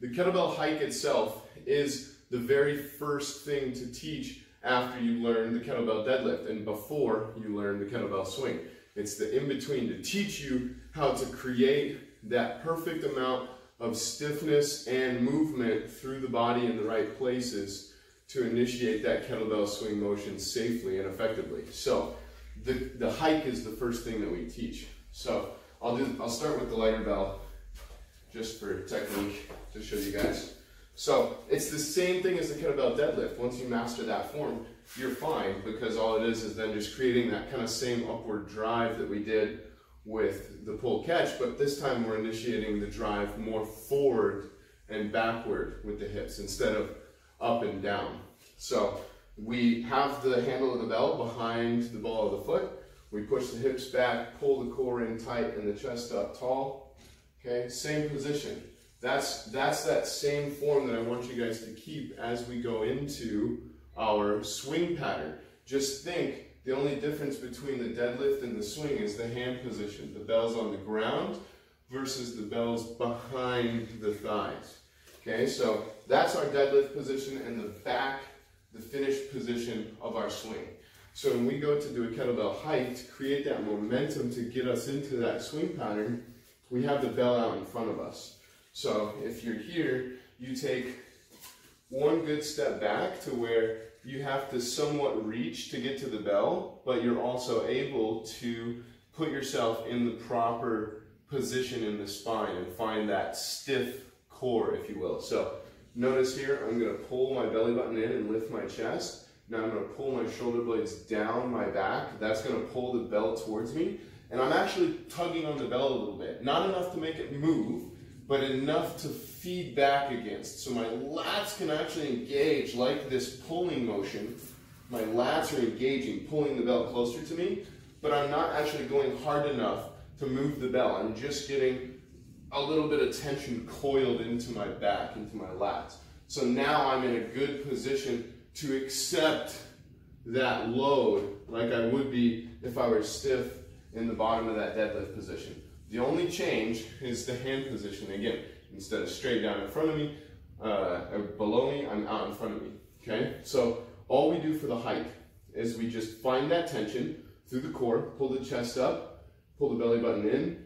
the kettlebell hike itself is the very first thing to teach after you learn the kettlebell deadlift and before you learn the kettlebell swing. It's the in-between to teach you how to create that perfect amount of stiffness and movement through the body in the right places to initiate that kettlebell swing motion safely and effectively. So the hike is the first thing that we teach. So I'll start with the lighter bell just for technique to show you guys. So it's the same thing as the kettlebell deadlift. Once you master that form, you're fine, because all it is then just creating that kind of same upward drive that we did with the pull catch, but this time we're initiating the drive more forward and backward with the hips instead of up and down. So we have the handle of the bell behind the ball of the foot. We push the hips back, pull the core in tight and the chest up tall. Okay, same position. That's that same form that I want you guys to keep as we go into our swing pattern. Just think, the only difference between the deadlift and the swing is the hand position. The bell's on the ground versus the bell's behind the thighs. Okay, so that's our deadlift position, and the back, the finished position of our swing. So when we go to do a kettlebell hike, to create that momentum to get us into that swing pattern, we have the bell out in front of us. So if you're here, you take one good step back to where you have to somewhat reach to get to the bell, but you're also able to put yourself in the proper position in the spine and find that stiff core, if you will. So notice here, I'm going to pull my belly button in and lift my chest. Now I'm going to pull my shoulder blades down my back. That's going to pull the bell towards me. And I'm actually tugging on the bell a little bit. Not enough to make it move, but enough to feed back against. So my lats can actually engage like this pulling motion. My lats are engaging, pulling the bell closer to me, but I'm not actually going hard enough to move the bell. I'm just getting a little bit of tension coiled into my back, into my lats. So now I'm in a good position to accept that load like I would be if I were stiff in the bottom of that deadlift position. The only change is the hand position. Again, instead of straight down in front of me, or below me, I'm out in front of me, okay? So all we do for the hike is we just find that tension through the core, pull the chest up, pull the belly button in,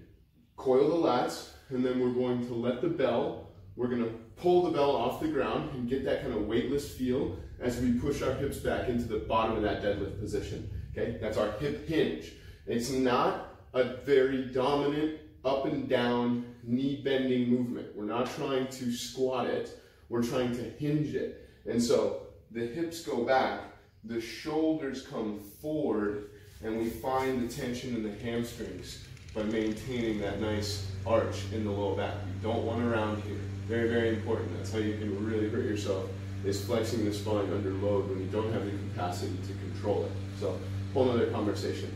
coil the lats, and then we're going to let the bell, we're gonna pull the bell off the ground and get that kind of weightless feel as we push our hips back into the bottom of that deadlift position, okay? That's our hip hinge. It's not a very dominant up and down knee bending movement. We're not trying to squat it, we're trying to hinge it. And so the hips go back, the shoulders come forward, and we find the tension in the hamstrings by maintaining that nice arch in the low back. You don't want to round here. Very, very important. That's how you can really hurt yourself, is flexing the spine under load when you don't have the capacity to control it. So, whole other conversation.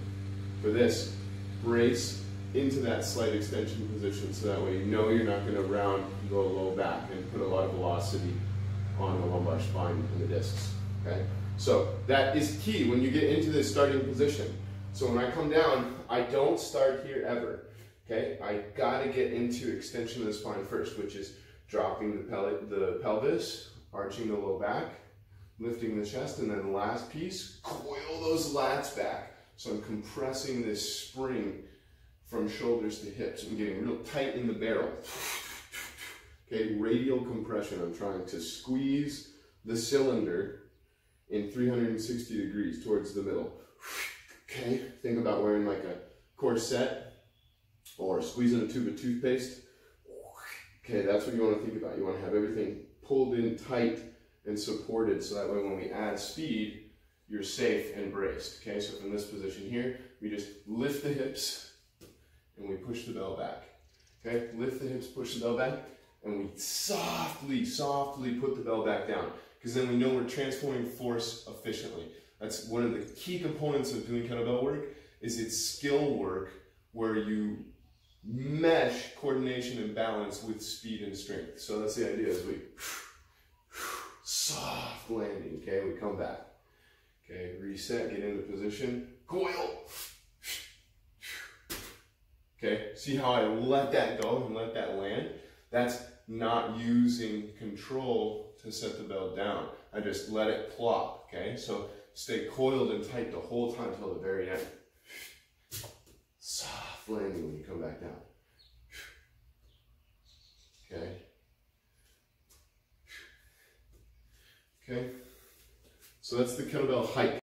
For this, brace into that slight extension position so that way you know you're not going to round the low back and put a lot of velocity on the lumbar spine and the discs. Okay? So that is key when you get into this starting position. So when I come down, I don't start here ever. Okay? I got to get into extension of the spine first, which is dropping the pelvis, arching the low back, lifting the chest, and then the last piece, coil those lats back. So I'm compressing this spring from shoulders to hips. I'm getting real tight in the barrel. Okay, radial compression. I'm trying to squeeze the cylinder in 360 degrees towards the middle. Okay, think about wearing like a corset or squeezing a tube of toothpaste. Okay, that's what you want to think about. You want to have everything pulled in tight and supported so that way when we add speed, you're safe and braced. Okay, so from this position here, we just lift the hips and we push the bell back. Okay, lift the hips, push the bell back, and we softly, softly put the bell back down, because then we know we're transforming force efficiently. That's one of the key components of doing kettlebell work, is it's skill work where you mesh coordination and balance with speed and strength. So that's the idea, is we soft landing, okay, we come back. Okay, reset, get into position, coil. Okay, see how I let that go and let that land? That's not using control to set the bell down. I just let it plop, okay? So stay coiled and tight the whole time till the very end. Soft landing when you come back down. Okay? Okay? So that's the kettlebell hike.